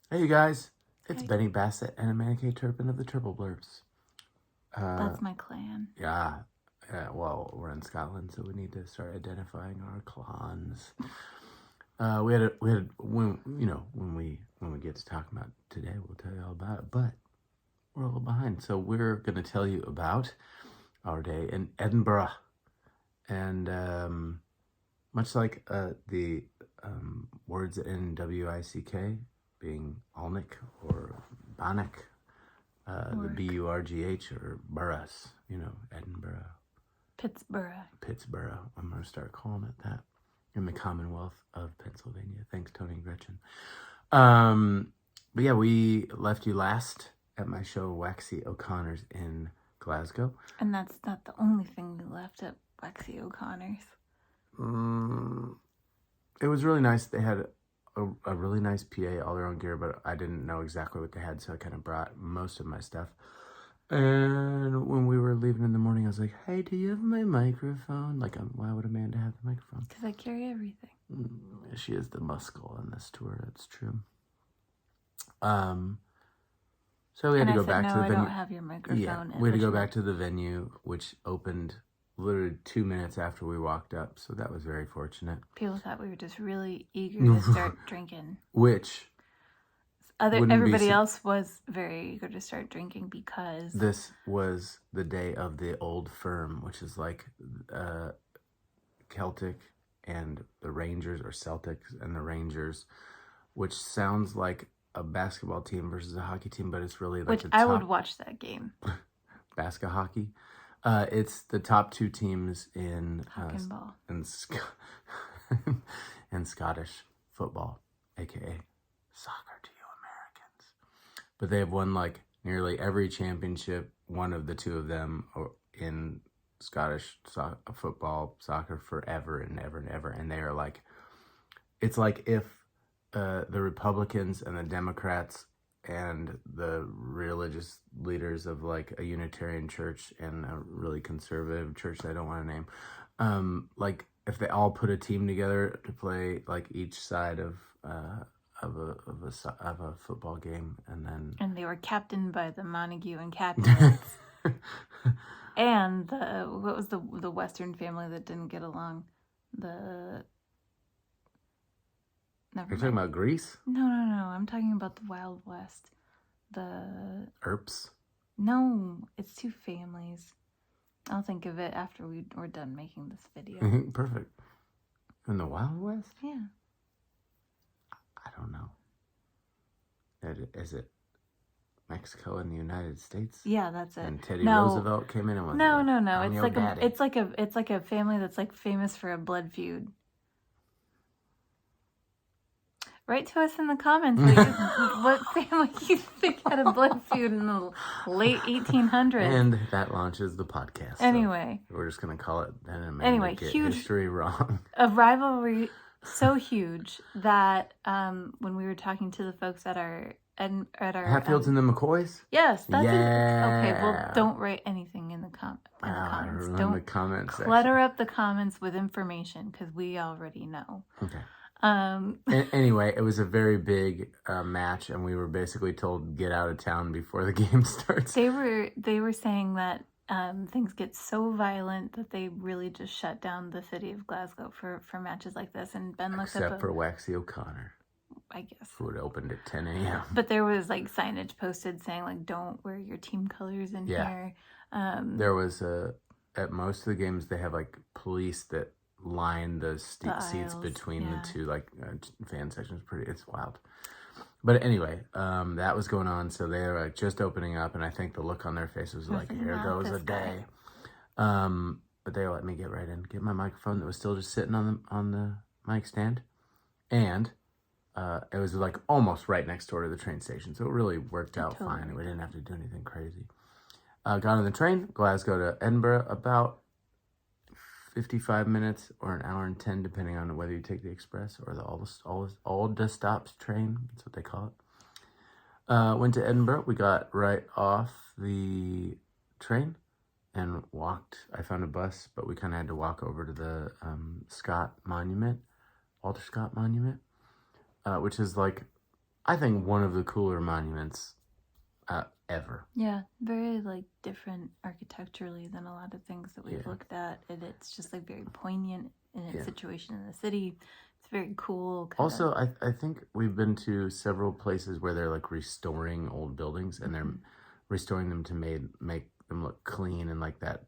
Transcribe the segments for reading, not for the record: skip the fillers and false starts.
Hey, you guys. It's Hey. Benny Bassett and Amanda K. Turpin of the Triple Blurbs. That's my clan. Yeah. Well, we're in Scotland, so we need to start identifying our clans. When we get to talk about today, we'll tell you all about it. But we're a little behind, so we're going to tell you about our day in Edinburgh, and much like the words in WICK being Alnick or Bannock, the BURGH or boroughs, Edinburgh, Pittsburgh. I'm going to start calling it that in the Commonwealth of Pennsylvania. Thanks, Tony and Gretchen. But yeah, we left you last at my show, Waxy O'Connor's in Glasgow. And that's not the only thing we left at Waxy O'Connor's. It was really nice. They had a really nice PA, all their own gear, but I didn't know exactly what they had, so I kind of brought most of my stuff. And when we were leaving in the morning, I was like, hey, do you have my microphone? Like, why would Amanda have the microphone? Because I carry everything. She is the muscle on this tour, that's true. So we had to go back to the venue. I don't have your microphone. Yeah, we had to go back to the venue, which opened literally 2 minutes after we walked up, so that was very fortunate. People thought we were just really eager to start drinking. Which everybody else was very eager to start drinking because this was the day of the Old Firm, which is like Celtic and the Rangers, or Celtics and the Rangers, which sounds like a basketball team versus a hockey team, but it's really like I would watch that game. Basket hockey. It's the top two teams in in Scottish football, aka soccer to you Americans. But they have won like nearly every championship, one of the two of them, in Scottish football, soccer, forever and ever and ever. And they are like, it's like if the Republicans and the Democrats and the religious leaders of like a Unitarian church and a really conservative church that I don't want to name, like if they all put a team together to play like each side of a football game, and they were captained by the Montague and Captains. And what was the Western family that didn't get along? You're talking about Greece? No. I'm talking about the Wild West. The Earps? No, it's two families. I'll think of it after we're done making this video. Perfect. In the Wild West? Yeah. I don't know. Is it Mexico and the United States? Yeah, that's it. And Teddy Roosevelt came in and was no. It's like a family that's like famous for a blood feud. Write to us in the comments what family you think had a blood feud in the late 1800s. And that launches the podcast. Anyway. So we're just going to call it then and maybe get huge history wrong. A rivalry so huge that when we were talking to the folks at our Hatfields and the McCoys? Yes, that's it. Okay, well, don't write anything in the comments. Don't the comments clutter up the comments with information because we already know. Okay. Anyway, it was a very big match, and we were basically told get out of town before the game starts. They were saying that things get so violent that they really just shut down the city of Glasgow for matches like this. And Ben looked except for Waxy O'Connor, I guess, who had opened at 10 a.m. But there was like signage posted saying like don't wear your team colors in here. There was at most of the games they have like police that line the seats between the two like fan sections. It's wild. But anyway, that was going on, so they were like just opening up, and I think the look on their face was like, here goes a day. But they let me get right in, get my microphone that was still just sitting on the mic stand, and it was like almost right next door to the train station, so it really worked out fine. We didn't have to do anything crazy. Got on the train, Glasgow to Edinburgh, about 55 minutes or an hour and 10, depending on whether you take the express or the all the stops train. That's what they call it. Went to Edinburgh. We got right off the train and walked. I found a bus, but we kind of had to walk over to the Walter Scott Monument, which is like I think one of the cooler monuments ever. Yeah, very like different architecturally than a lot of things that we've looked at, and it's just like very poignant in its situation in the city. It's very cool. Also, I think we've been to several places where they're like restoring old buildings, and they're restoring them to make them look clean and like that,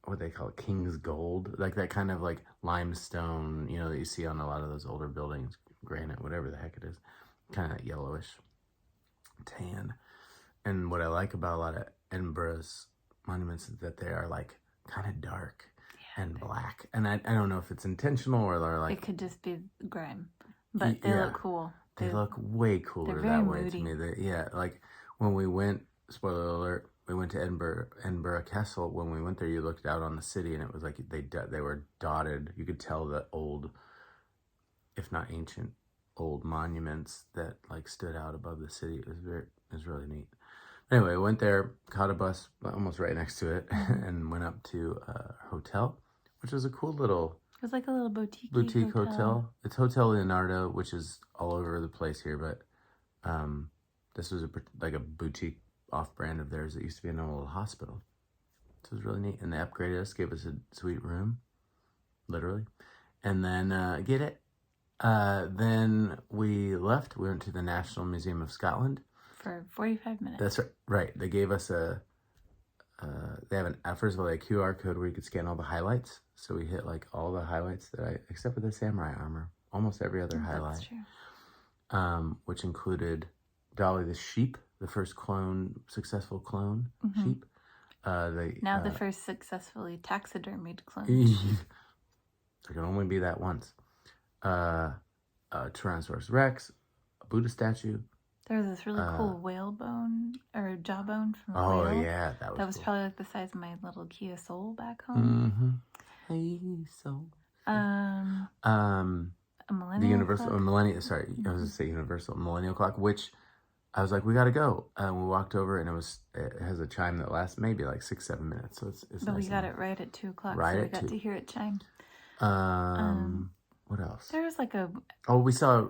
what they call it, king's gold, like that kind of like limestone, you know, that you see on a lot of those older buildings, granite, whatever the heck it is, kind of yellowish tan. And what I like about a lot of Edinburgh's monuments is that they are like kind of dark and black. And I don't know if it's intentional or they're like... It could just be grime, but they look cool. They look way cooler that way to me. Like when we went, spoiler alert, we went to Edinburgh Castle. When we went there, you looked out on the city and it was like they were dotted. You could tell the old, if not ancient, old monuments that like stood out above the city. It was really neat. Anyway, went there, caught a bus almost right next to it, and went up to a hotel, which was a cool little... It was like a little boutique hotel. It's Hotel Leonardo, which is all over the place here, but this was like a boutique off-brand of theirs that used to be in a little hospital. So it was really neat. And they upgraded us, gave us a sweet room, literally. And then, then we left. We went to the National Museum of Scotland. For 45 minutes. That's right. They gave us they have first of all, a QR code where you could scan all the highlights. So we hit like all the highlights except for the samurai armor, almost every other highlight. That's true. Which included Dolly the sheep, the first successful clone sheep. The first successfully taxidermied clone. There can only be that once. Tyrannosaurus Rex, a Buddha statue. There was this really cool whalebone or jawbone from a whale. Oh yeah, that was cool. Probably like the size of my little Kia Soul back home. Hey Soul. A millennial Universal Millennial Clock, which I was like, we got to go. And we walked over, and it has a chime that lasts maybe like 6-7 minutes. So it's but nice. we got it right at 2:00. Right, so we got to hear it chime. What else? There was like we saw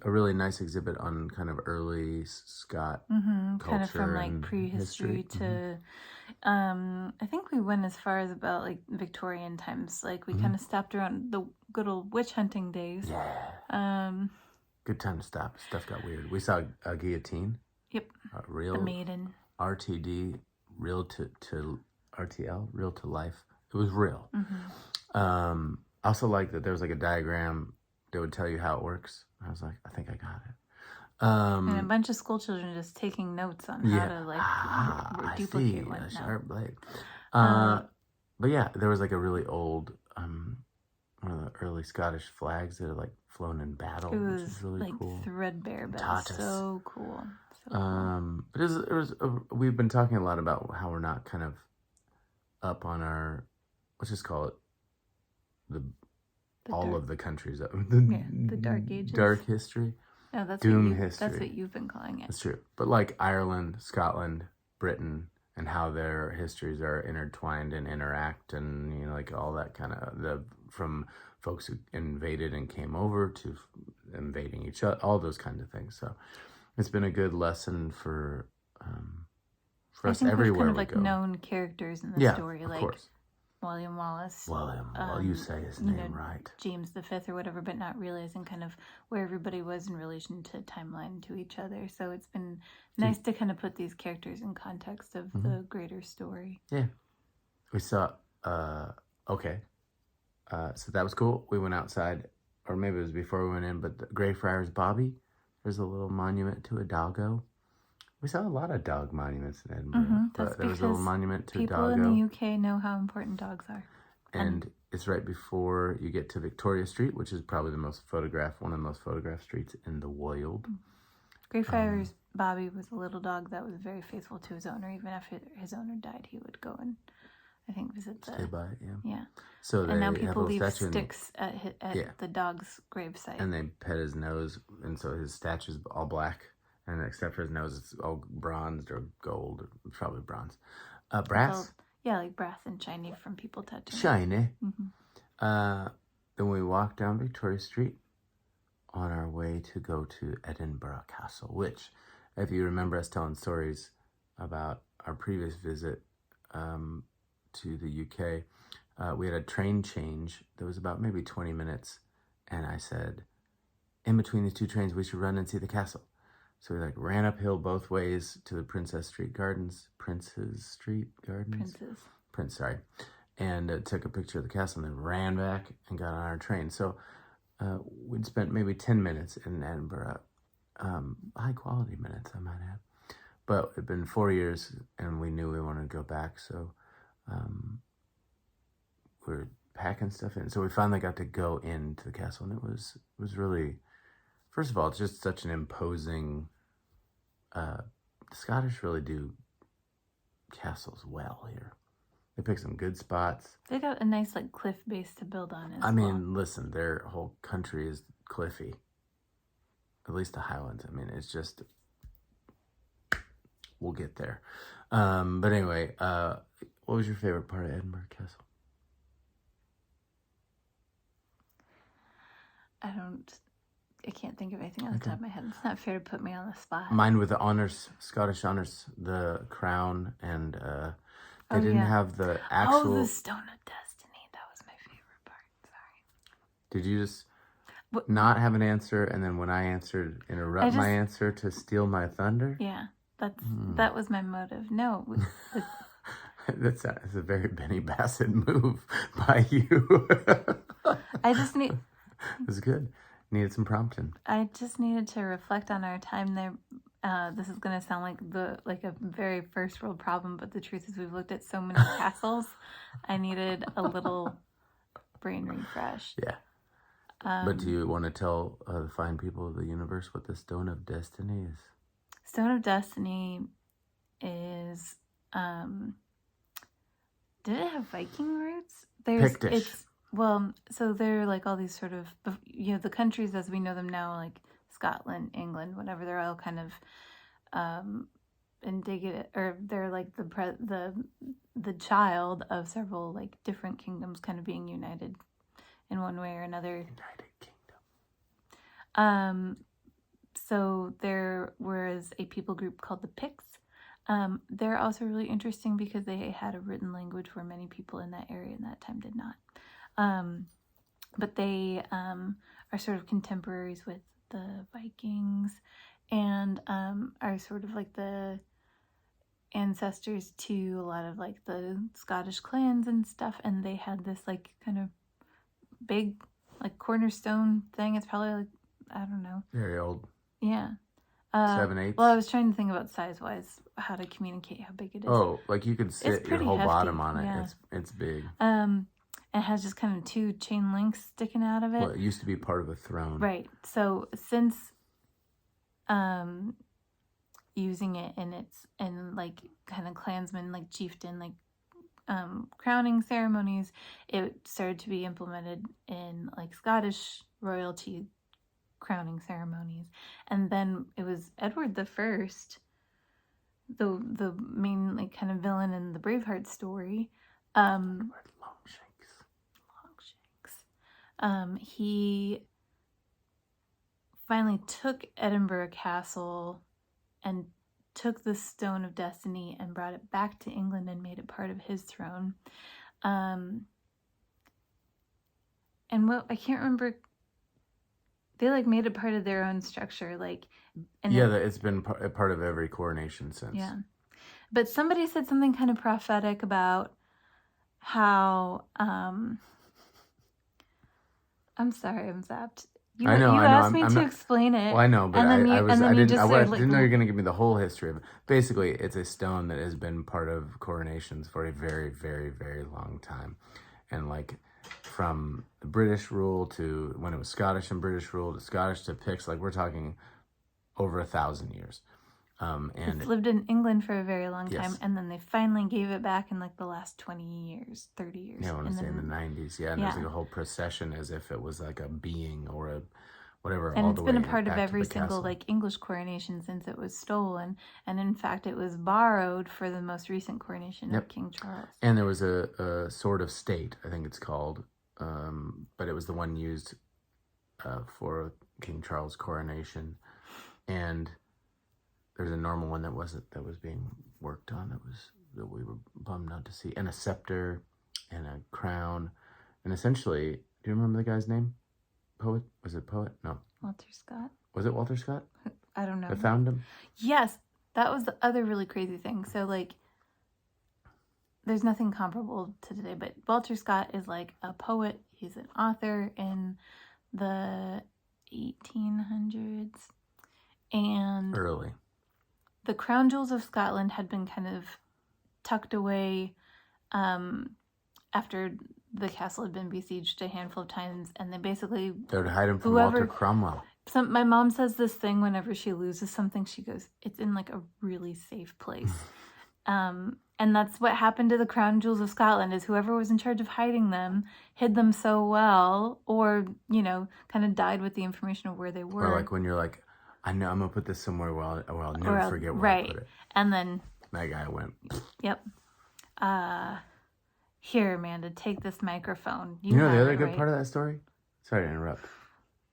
a really nice exhibit on kind of early Scot culture, kind of from like prehistory to I think we went as far as about like Victorian times. Like we kind of stopped around the good old witch hunting days. Good time to stop. Stuff got weird. We saw a guillotine. Yep. Real the maiden. RTD, real to RTL, real to life. It was real. I also like that there was like a diagram that would tell you how it works. I was like, I think I got it. And a bunch of school children just taking notes on how to like duplicate one. A sharp blade. But yeah, there was like a really old one of the early Scottish flags that are like flown in battle, which is really like cool. Threadbare, but so cool. But it was we've been talking a lot about how we're not kind of up on our, let's just call it all of the countries of the dark ages, dark history. No, that's doom history. That's what you've been calling it. That's true. But like Ireland, Scotland, Britain, and how their histories are intertwined and interact, and you know, like all that kind of from folks who invaded and came over to invading each other, all those kinds of things. So it's been a good lesson for us everywhere we go. Known characters in the story, like course. William Wallace. You say his name right. James V or whatever, but not realizing kind of where everybody was in relation to timeline to each other. So it's been nice to kind of put these characters in context of the greater story. Yeah. We saw, so that was cool. We went outside, or maybe it was before we went in, but the Grayfriars Bobby, there's a little monument to a doggo. We saw a lot of dog monuments in Edinburgh. That's there was a little monument to a doggo. People in the UK know how important dogs are. And it's right before you get to Victoria Street, which is probably one of the most photographed streets in the world. Grayfriars Bobby was a little dog that was very faithful to his owner. Even after his owner died, he would go and visit stay by it, yeah. So and now people leave sticks at the dog's gravesite. And they pet his nose, and so his statue's all black. And except for his nose, it's all bronzed or gold, or probably bronze. Brass? Like brass and shiny from people touching Shiny. Then we walked down Victoria Street. on our way to go to Edinburgh Castle, which, if you remember us telling stories about our previous visit to the UK, we had a train change that was about maybe 20 minutes, and I said, in between the two trains, we should run and see the castle. So we ran uphill both ways to the Prince Street Gardens, and took a picture of the castle, and then ran back and got on our train. So we'd spent maybe 10 minutes in Edinburgh, high quality minutes, I might add. But it'd been 4 years, and we knew we wanted to go back, so we're packing stuff in. So we finally got to go into the castle, and it was really, first of all, it's just such an imposing. The Scottish really do castles well here. They pick some good spots. They got a nice cliff base to build on. I mean, listen, their whole country is cliffy. At least the Highlands. I mean, it's just, we'll get there. But anyway, what was your favorite part of Edinburgh Castle? I can't think of anything off the top of my head. It's not fair to put me on the spot. Mine with the honors, Scottish honors, the crown, and they didn't have the actual... Oh, the Stone of Destiny. That was my favorite part. Sorry. Did you just not have an answer, and then when I answered, interrupt my answer to steal my thunder? Yeah, that was my motive. No. That's a very Benny Bassett move by you. I just need... It was good. Needed some prompting. I just needed to reflect on our time there. This is going to sound like a very first world problem, but the truth is we've looked at so many castles. I needed a little brain refresh. Yeah. But do you want to tell the fine people of the universe what the Stone of Destiny is? Stone of Destiny is... did it have Viking roots? Pictish. So they're all these sort of, the countries as we know them now, like Scotland, England, whatever, they're all kind of indicative, or they're the child of several different kingdoms kind of being united in one way or another. United Kingdom. So there was a people group called the Picts. They're also really interesting because they had a written language where many people in that area in that time did not. But they are sort of contemporaries with the Vikings and are sort of the ancestors to a lot of the Scottish clans and stuff. And they had this kind of big cornerstone thing. It's probably I don't know. Very old. Yeah. 7/8. Well, I was trying to think about size-wise, how to communicate how big it is. Oh, you could sit your whole hefty, bottom on it. yeah. It's big. It has just kind of two chain links sticking out of it. Well, it used to be part of a throne. Right. So since using it in kind of clansman, chieftain, crowning ceremonies, it started to be implemented in Scottish royalty crowning ceremonies. And then it was Edward the First, the main kind of villain in the Braveheart story. He finally took Edinburgh Castle and took the Stone of Destiny and brought it back to England and made it part of his throne. And what I can't remember, they made it part of their own structure, it's been a part of every coronation since. Yeah, but somebody said something kind of prophetic about how I'm sorry, I'm zapped. You asked me to explain it. Well, I know, but I didn't know you're going to give me the whole history of it. Basically, it's a stone that has been part of coronations for a very, very, very long time. And from the British rule to when it was Scottish and British rule to Scottish to Picts, we're talking over 1,000 years. And it's lived in England for a very long time, yes. And then they finally gave it back in the last 20 years, 30 years. Yeah, I want to say in the 90s. Yeah, and there's a whole procession as if it was a being or a whatever. And all it's the been way a part of back to every the single castle. English coronation since it was stolen. And in fact, it was borrowed for the most recent coronation of King Charles. And there was a sword of state, I think it's called, but it was the one used for King Charles' coronation, and there's a normal one that was being worked on that we were bummed not to see, and a scepter and a crown, and essentially, do you remember the guy's name? Poet? Was it poet? No. Walter Scott. Was it Walter Scott? I don't know. That found him? Yes, that was the other really crazy thing. So like, there's nothing comparable to today, but Walter Scott is like a poet. He's an author in the 1800s, and Early. the crown jewels of Scotland had been kind of tucked away after the castle had been besieged a handful of times, and they would hide him from Walter Cromwell. My mom says this thing whenever she loses something. She goes, "It's in like a really safe place." And that's what happened to the crown jewels of Scotland, is whoever was in charge of hiding them hid them so well, or, kind of died with the information of where they were. Or like when you're like, I know I'm going to put this somewhere where I'll never forget where I put it. And then that guy went. Yep. Here, Amanda, take this microphone. You know the other good part of that story? Sorry to interrupt.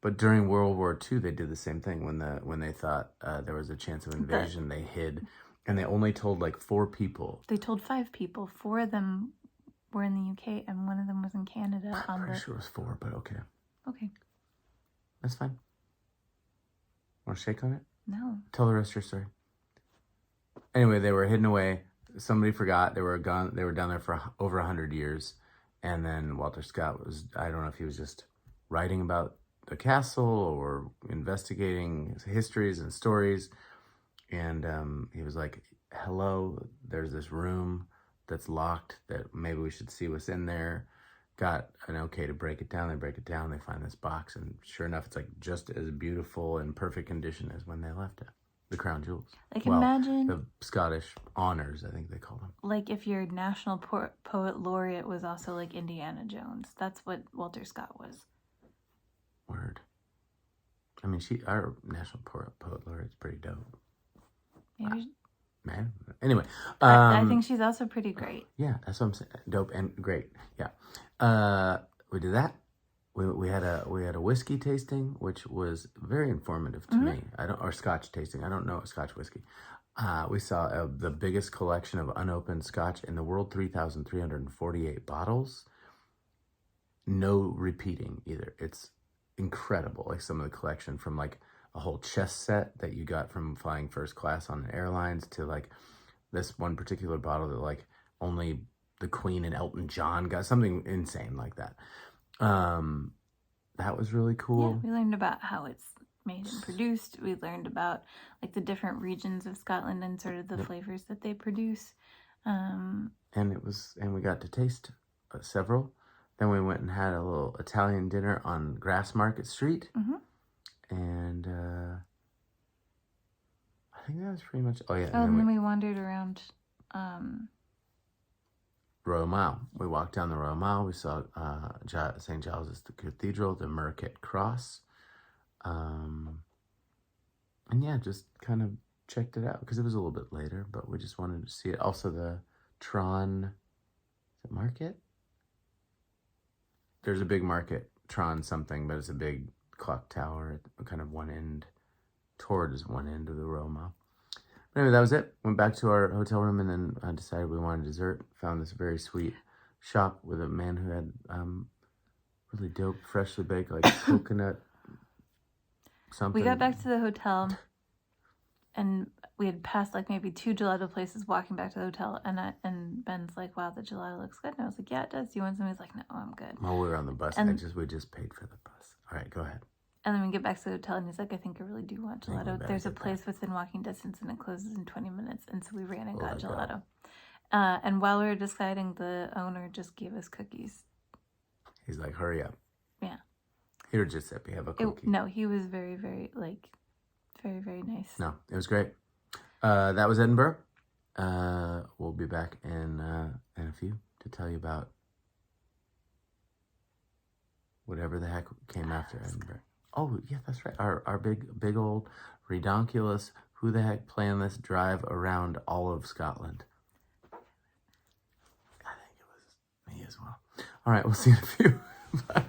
But during World War II, they did the same thing. When they thought there was a chance of invasion, they hid. And they only told like 4 people. They told 5 people. 4 of them were in the UK, and 1 of them was in Canada. I'm pretty sure it was 4, but okay. Okay. That's fine. Want to shake on it? No. Tell the rest of your story. Anyway, they were hidden away. Somebody forgot. They were gone. They were down there for over 100 years. And then Walter Scott was, I don't know if he was just writing about the castle or investigating histories and stories. And he was like, hello, there's this room that's locked that maybe we should see what's in there. Got an okay to break it down. They break it down. They find this box. And sure enough, it's like just as beautiful and perfect condition as when they left it. The crown jewels. Like, imagine the Scottish honors, I think they call them. Like if your national poet laureate was also like Indiana Jones. That's what Walter Scott was. Word. I mean, our national poet laureate's pretty dope. Maybe. Man. Anyway. I think she's also pretty great. Yeah, that's what I'm saying. Dope and great. Yeah. We did that. We had a whiskey tasting, which was very informative to me. Or Scotch tasting. I don't know Scotch whiskey. We saw the biggest collection of unopened Scotch in the world, 3,348 bottles. No repeating either. It's incredible. Like some of the collection, from like a whole chess set that you got from flying first class on airlines, to like this one particular bottle that like only the Queen and Elton John got, something insane like that. That was really cool. Yeah, we learned about how it's made and produced. We learned about like the different regions of Scotland and sort of the flavors that they produce. And we got to taste several. Then we went and had a little Italian dinner on Grassmarket Street. And I think that was pretty much. Oh yeah. And then we wandered around. Royal Mile. We walked down the Royal Mile. We saw St. Giles Cathedral, the Market Cross, and yeah, just kind of checked it out because it was a little bit later, but we just wanted to see it. Also, the Tron Market. There's a big market, Tron something, but it's a big clock tower at kind of one end, towards one end of the Royal Mile. But anyway, that was it. Went back to our hotel room, and then I decided we wanted dessert. Found this very sweet shop with a man who had really dope, freshly baked, like coconut something. We got back to the hotel, and we had passed like maybe 2 gelato places walking back to the hotel, and Ben's like, wow, the gelato looks good. And I was like, yeah, it does. Do you want some? He's like, no, I'm good. Well, we were on the bus. We just paid for the bus. All right, go ahead. And then we get back to the hotel, and he's like, I think I really do want gelato. There's a place within walking distance, and it closes in 20 minutes. And so we ran and got gelato. And while we were deciding, the owner just gave us cookies. He's like, hurry up. Yeah. Here, Giuseppe, have a cookie. No, he was very, very, very, very nice. No, it was great. That was Edinburgh. We'll be back in a few to tell you about whatever the heck came after Edinburgh. Oh, yeah, that's right. Our big old redonkulous, who the heck planned this drive around all of Scotland? I think it was me as well. All right, we'll see you in a few. Bye.